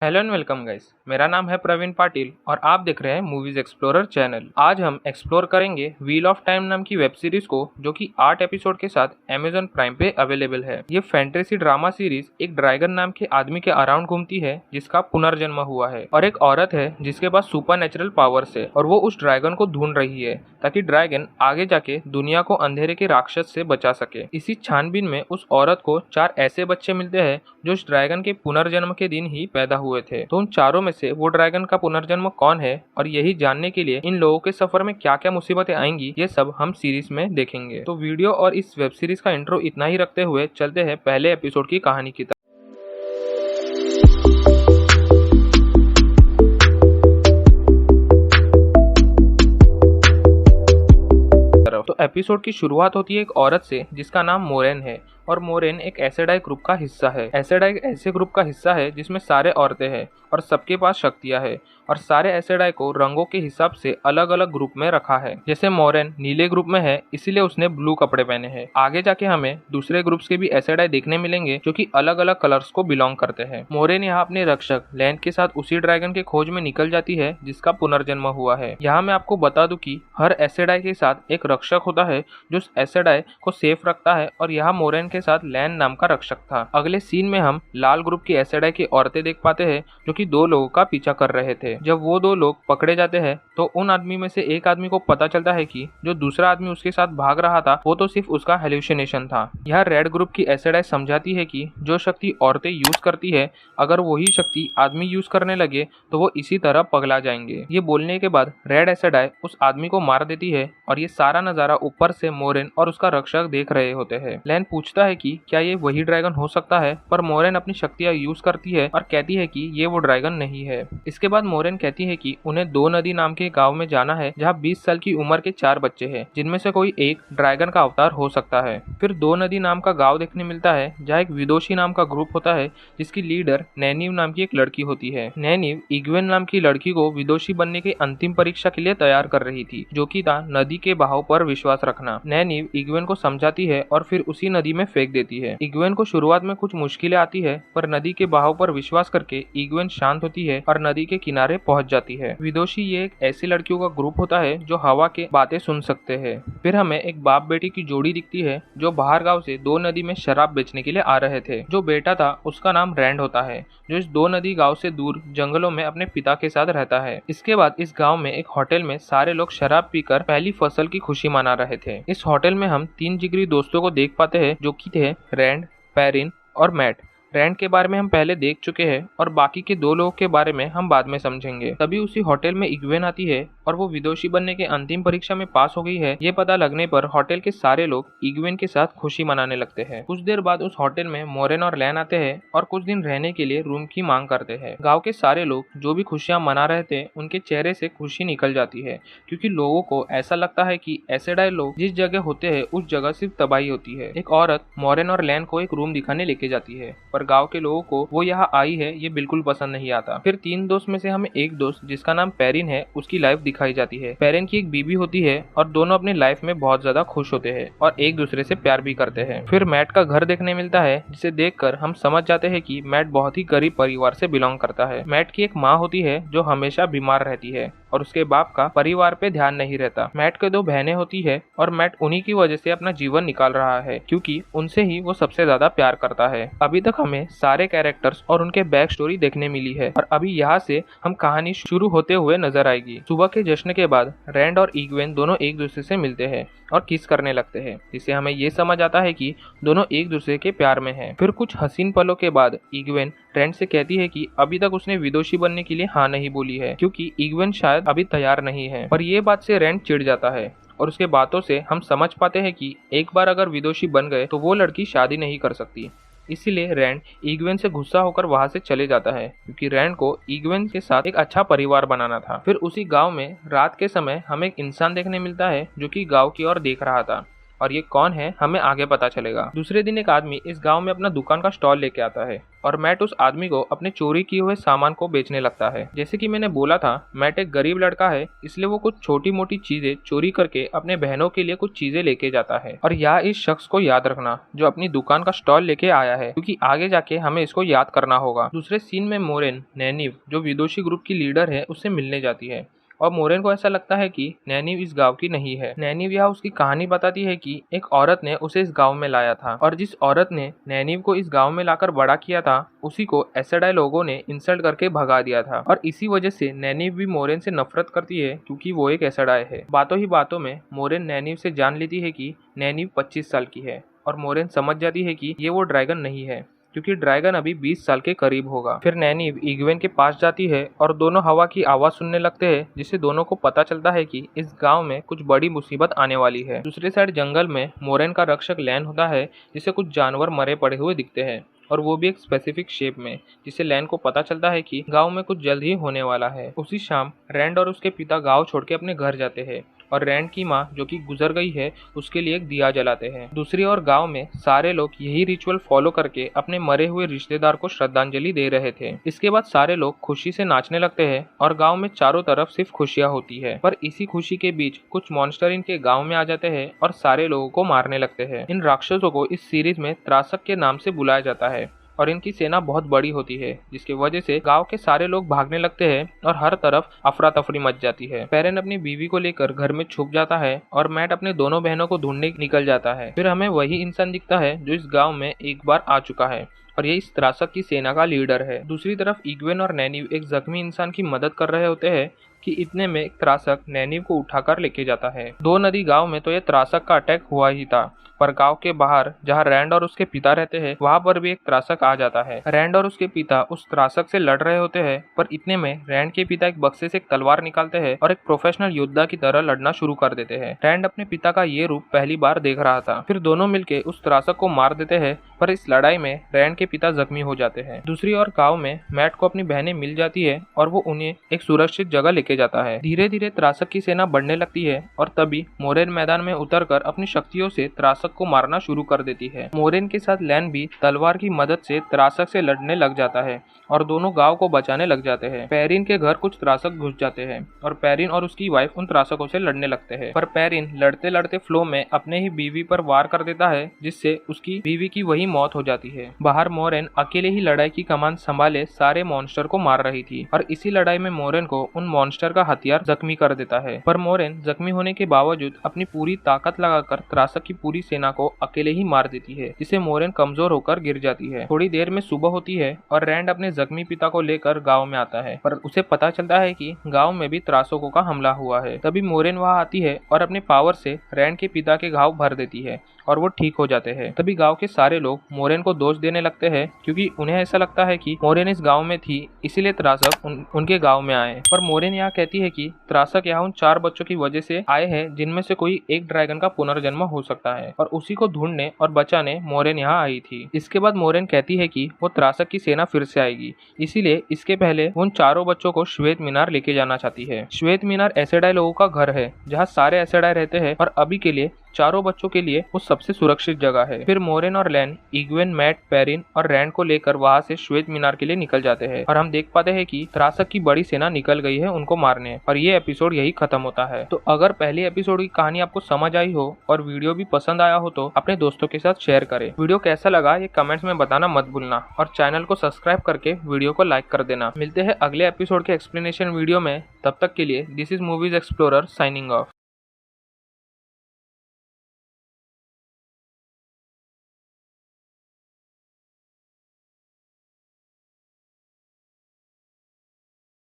Hello and welcome guys. मेरा नाम है प्रवीण पाटिल और आप देख रहे हैं मूवीज एक्सप्लोरर चैनल। आज हम एक्सप्लोर करेंगे व्हील ऑफ टाइम नाम की वेब सीरीज को, जो कि 8 एपिसोड के साथ अमेजॉन प्राइम पे अवेलेबल है। ये फैंटेसी ड्रामा सीरीज एक ड्रैगन नाम के आदमी के अराउंड घूमती है जिसका पुनर्जन्म हुआ है, और एक औरत है जिसके पास सुपर नेचुरल पावर्स है और वो उस ड्रैगन को ढूंढ रही है ताकि ड्रैगन आगे जाके दुनिया को अंधेरे के राक्षस से बचा सके। इसी छानबीन में उस औरत को 4 ऐसे बच्चे मिलते हैं जो उस ड्रैगन के पुनर्जन्म के दिन ही पैदा हुए थे। तो उन चारों में से वो ड्रैगन का पुनर्जन्म कौन है, और यही जानने के लिए इन लोगों के सफर में क्या क्या मुसीबतें आएंगी, ये सब हम सीरीज में देखेंगे। तो वीडियो और इस वेब सीरीज का इंट्रो इतना ही रखते हुए चलते हैं पहले एपिसोड की कहानी की तरफ। तो एपिसोड की शुरुआत होती है एक औरत से जिसका नाम मोरेन है, और मोरेन एक एसेडाई ग्रुप का हिस्सा है। एसेडाई ऐसे ग्रुप का हिस्सा है जिसमें सारे औरतें हैं और सबके पास शक्तियां हैं, और सारे एसेडाई को रंगों के हिसाब से अलग अलग ग्रुप में रखा है। जैसे मोरेन नीले ग्रुप में है, इसीलिए उसने ब्लू कपड़े पहने हैं। आगे जाके हमें दूसरे ग्रुप्स के भी एसेडाई देखने मिलेंगे जो कि अलग अलग कलर्स को बिलोंग करते हैं। मोरेन यहाँ अपने रक्षक लैंड के साथ उसी ड्रैगन के खोज में निकल जाती है जिसका पुनर्जन्म हुआ है। यहाँ मैं आपको बता दूं कि हर एसेडाई के साथ एक रक्षक होता है जो उस एसेडाई को सेफ रखता है, और यहाँ मोरेन के साथ लैन नाम का रक्षक था। अगले सीन में हम लाल ग्रुप की एसेडाई की औरतें देख पाते हैं जो कि 2 लोगों का पीछा कर रहे थे। जब वो 2 लोग पकड़े जाते हैं तो उन आदमी में से एक आदमी को पता चलता है कि जो दूसरा आदमी उसके साथ भाग रहा था वो तो सिर्फ उसका हेल्यूसिनेशन था। यह रेड ग्रुप की एसेडाई समझाती है कि जो शक्ति औरतें यूज करती है, अगर वही शक्ति आदमी यूज करने लगे तो वो इसी तरह पगला जाएंगे। ये बोलने के बाद रेड एसेडाई उस आदमी को मार देती है, और ये सारा नजारा ऊपर से मोरेन और उसका रक्षक देख रहे होते हैं। लैन पूछता है कि क्या ये वही ड्रैगन हो सकता है, पर मोरेन अपनी शक्तियां यूज करती है और कहती है कि ये वो ड्रैगन नहीं है। इसके बाद मोरेन कहती है कि उन्हें 2 नदी नाम के गांव में जाना है जहां 20 साल की उम्र के 4 बच्चे हैं, जिनमें से कोई एक ड्रैगन का अवतार हो सकता है। फिर 2 नदी नाम का गांव देखने मिलता है जहाँ एक विदोषी नाम का ग्रुप होता है जिसकी लीडर नैनीव नाम की एक लड़की होती है। नैनीव इग्वेन नाम की लड़की को विदोषी बनने की अंतिम परीक्षा के लिए तैयार कर रही थी, जो कि था नदी के बहाव पर विश्वास रखना। नैनीव इग्वेन को समझाती है और फिर उसी नदी में फेंक देती है। इग्वेन को शुरुआत में कुछ मुश्किलें आती है, पर नदी के बहाव पर विश्वास करके इग्वेन शांत होती है और नदी के किनारे पहुंच जाती है। विदोषी ये एक ऐसी लड़कियों का ग्रुप होता है जो हवा के बातें सुन सकते हैं। फिर हमें एक बाप बेटी की जोड़ी दिखती है जो बाहर गांव से 2 नदी में शराब बेचने के लिए आ रहे थे। जो बेटा था उसका नाम रैंड होता है, जो इस 2 नदी गांव से दूर जंगलों में अपने पिता के साथ रहता है। इसके बाद इस गांव में एक होटल में सारे लोग शराब पीकर पहली फसल की खुशी मना रहे थे। इस होटल में हम 3 जिगरी दोस्तों को देख पाते हैं जो कि थे रैंड, पेरिन और मैट। रैंड के बारे में हम पहले देख चुके हैं और बाकी के 2 लोगों के बारे में हम बाद में समझेंगे। तभी उसी होटल में इग्वेन आती है और वो विदोषी बनने के अंतिम परीक्षा में पास हो गई है। ये पता लगने पर होटल के सारे लोग इग्वेन के साथ खुशी मनाने लगते हैं। कुछ देर बाद उस होटल में मोरेन और लैन आते हैं और कुछ दिन रहने के लिए रूम की मांग करते हैं। गाँव के सारे लोग जो भी खुशियाँ मना रहे थे उनके चेहरे से खुशी निकल जाती है, क्योंकि लोगों को ऐसा लगता है कि एसेडाई लोग जिस जगह होते हैं उस जगह सिर्फ तबाही होती है। एक औरत मोरेन और लैन को एक रूम दिखाने लेके जाती है, पर गांव के लोगों को वो यहाँ आई है ये बिल्कुल पसंद नहीं आता। फिर 3 दोस्त में से हमें एक दोस्त जिसका नाम पेरिन है उसकी लाइफ दिखाई जाती है। पेरिन की एक बीबी होती है और दोनों अपनी लाइफ में बहुत ज्यादा खुश होते हैं और एक दूसरे से प्यार भी करते हैं। फिर मैट का घर देखने मिलता है जिसे देखकर हम समझ जाते हैं कि मैट बहुत ही गरीब परिवार से बिलोंग करता है। मैट की एक माँ होती है जो हमेशा बीमार रहती है और उसके बाप का परिवार पे ध्यान नहीं रहता। मैट के 2 बहनें होती है और मैट उन्हीं की वजह से अपना जीवन निकाल रहा है, क्योंकि उनसे ही वो सबसे ज्यादा प्यार करता है। अभी तक हमें सारे कैरेक्टर्स और उनके बैक स्टोरी देखने मिली है, और अभी यहाँ से हम कहानी शुरू होते हुए नजर आएगी। सुबह के जश्न के बाद रैंड और इग्वेन दोनों एक दूसरे से मिलते हैं और किस करने लगते हैं, जिससे हमें ये समझ आता है कि दोनों एक दूसरे के प्यार में हैं। फिर कुछ हसीन पलों के बाद इग्वेन रैंड से कहती है कि अभी तक उसने विदोषी बनने के लिए हाँ नहीं बोली है, क्योंकि इग्वेन शायद अभी तैयार नहीं है। पर ये बात से रैंड चिढ़ जाता है, और उसके बातों से हम समझ पाते हैं कि एक बार अगर विदोषी बन गए तो वो लड़की शादी नहीं कर सकती। इसीलिए रैंड इग्वेन से गुस्सा होकर वहां से चले जाता है, क्योंकि रैंड को इग्वेन के साथ एक अच्छा परिवार बनाना था। फिर उसी गांव में रात के समय हमें एक इंसान देखने मिलता है जो कि गांव की ओर देख रहा था। और ये कौन है हमें आगे पता चलेगा। दूसरे दिन एक आदमी इस गांव में अपना दुकान का स्टॉल लेके आता है और मैट उस आदमी को अपने चोरी किए हुए सामान को बेचने लगता है। जैसे कि मैंने बोला था, मैट एक गरीब लड़का है, इसलिए वो कुछ छोटी मोटी चीजें चोरी करके अपने बहनों के लिए कुछ चीजें लेके जाता है। और यहाँ इस शख्स को याद रखना जो अपनी दुकान का स्टॉल लेके आया है, क्योंकि आगे जाके हमें इसको याद करना होगा। दूसरे सीन में मोरेन नैनीव जो विदोषी ग्रुप की लीडर है उससे मिलने जाती है और मोरेन को ऐसा लगता है कि नैनीव इस गांव की नहीं है। नैनीव यहाँ उसकी कहानी बताती है कि एक औरत ने उसे इस गांव में लाया था और जिस औरत ने नैनीव को इस गांव में लाकर बड़ा किया था उसी को एसएडाई लोगों ने इंसल्ट करके भगा दिया था और इसी वजह से नैनीव भी मोरेन से नफरत करती है क्योंकि वो एक एसएडाई है। बातों ही बातों में मोरेन नैनीव से जान लेती है कि नैनीव 25 साल की है और मोरेन समझ जाती है कि ये वो ड्रैगन नहीं है क्योंकि ड्रैगन अभी 20 साल के करीब होगा। फिर नैनीव इग्वेन के पास जाती है और दोनों हवा की आवाज सुनने लगते हैं, जिससे दोनों को पता चलता है कि इस गांव में कुछ बड़ी मुसीबत आने वाली है। दूसरी साइड जंगल में मोरेन का रक्षक लैन होता है, जिसे कुछ जानवर मरे पड़े हुए दिखते हैं और वो भी एक स्पेसिफिक शेप में, जिससे लैन को पता चलता है कि गांव में कुछ जल्द ही होने वाला है। उसी शाम रैंड और उसके पिता गांव छोड़ के अपने घर जाते हैं और रैंड की माँ जो कि गुजर गई है उसके लिए एक दिया जलाते हैं। दूसरी ओर गांव में सारे लोग यही रिचुअल फॉलो करके अपने मरे हुए रिश्तेदार को श्रद्धांजलि दे रहे थे। इसके बाद सारे लोग खुशी से नाचने लगते हैं और गांव में चारों तरफ सिर्फ खुशियां होती है। पर इसी खुशी के बीच कुछ मॉन्स्टर इनके गांव में आ जाते हैं और सारे लोगों को मारने लगते हैं। इन राक्षसों को इस सीरीज में त्रासक के नाम से बुलाया जाता है और इनकी सेना बहुत बड़ी होती है, जिसकी वजह से गांव के सारे लोग भागने लगते हैं और हर तरफ अफरा तफरी मच जाती है। पेरेन अपनी बीवी को लेकर घर में छुप जाता है और मैट अपने दोनों बहनों को ढूंढने निकल जाता है। फिर हमें वही इंसान दिखता है जो इस गांव में एक बार आ चुका है और ये इस त्रासक की सेना का लीडर है। दूसरी तरफ इग्वेन और नैनीव एक जख्मी इंसान की मदद कर रहे होते हैं कि इतने में एक त्रासक नैनीव को उठाकर लेके जाता है। 2 नदी गांव में तो ये त्रासक का अटैक हुआ ही था, पर गांव के बाहर जहां रैंड और उसके पिता रहते हैं वहां पर भी एक त्रासक आ जाता है। रैंड और उसके पिता उस त्रासक से लड़ रहे होते हैं, पर इतने में रैंड के पिता एक बक्से से एक तलवार निकालते हैं और एक प्रोफेशनल योद्धा की तरह लड़ना शुरू कर देते हैं। रैंड अपने पिता का ये रूप पहली बार देख रहा था। फिर दोनों मिलके उस त्रासक को मार देते हैं, पर इस लड़ाई में रैंड के पिता जख्मी हो जाते हैं। दूसरी ओर गांव में मैट को अपनी बहनें मिल जाती है और वो उन्हें एक सुरक्षित जगह लेके जाता है। धीरे धीरे त्रासक की सेना बढ़ने लगती है और तभी मोरेन मैदान में उतरकर अपनी शक्तियों से त्रासक को मारना शुरू कर देती है। मोरेन के साथ लैन भी तलवार की मदद से त्रासक से लड़ने लग जाता है और दोनों गांव को बचाने लग जाते हैं। पेरिन के घर कुछ त्रासक घुस जाते हैं और पेरिन और उसकी वाइफ उन त्रासकों से लड़ने लगते हैं, पर पेरिन लड़ते लड़ते फ्लो में अपने ही बीवी पर वार कर देता है, जिससे उसकी बीवी की वही मौत हो जाती है। बाहर मोरेन अकेले ही लड़ाई की कमान संभाले सारे मॉन्स्टर को मार रही थी और इसी लड़ाई में मोरेन को उन मॉन्स्टर का हथियार जख्मी कर देता है। पर मोरेन जख्मी होने के बावजूद अपनी पूरी ताकत लगाकर त्रासक की पूरी सेना को अकेले ही मार देती है, जिससे मोरेन कमजोर होकर गिर जाती है। थोड़ी देर में सुबह होती है और रैंड अपने जख्मी पिता को लेकर गांव में आता है, पर उसे पता चलता है कि गांव में भी त्रासकों का हमला हुआ है। तभी मोरेन वहां आती है और अपने पावर से रैंड के पिता के घाव भर देती है और वो ठीक हो जाते हैं। तभी गांव के सारे लोग मोरेन को दोष देने लगते हैं, क्योंकि उन्हें ऐसा लगता है कि मोरेन इस गांव में थी इसीलिए त्रासक उनके गांव में आए। पर मोरेन यहाँ कहती है कि त्रासक यहाँ उन 4 बच्चों की वजह से आए हैं जिनमें से कोई एक ड्रैगन का पुनर्जन्म हो सकता है और उसी को ढूंढने और बचाने मोरेन यहाँ आई थी। इसके बाद मोरेन कहती है कि वो त्रासक की सेना फिर से आएगी, इसीलिए इसके पहले उन 4 बच्चों को श्वेत मीनार लेके जाना चाहती है। श्वेत मीनार एसेडाई लोगों का घर है जहाँ सारे एसेडाई रहते हैं और अभी के लिए 4 बच्चों के लिए वो सबसे सुरक्षित जगह है। फिर मोरेन और लैन इग्वेन, मैट, पेरिन और रैंड को लेकर वहाँ से श्वेत मीनार के लिए निकल जाते हैं और हम देख पाते हैं कि त्रासक की बड़ी सेना निकल गई है उनको मारने, और ये एपिसोड यही खत्म होता है। तो अगर पहली एपिसोड की कहानी आपको समझ आई हो और वीडियो भी पसंद आया हो तो अपने दोस्तों के साथ शेयर करें। वीडियो कैसा लगा ये कमेंट्स में बताना मत भूलना और चैनल को सब्सक्राइब करके वीडियो को लाइक कर देना। मिलते हैं अगले एपिसोड के एक्सप्लेनेशन वीडियो में, तब तक के लिए this is movies explorer signing off.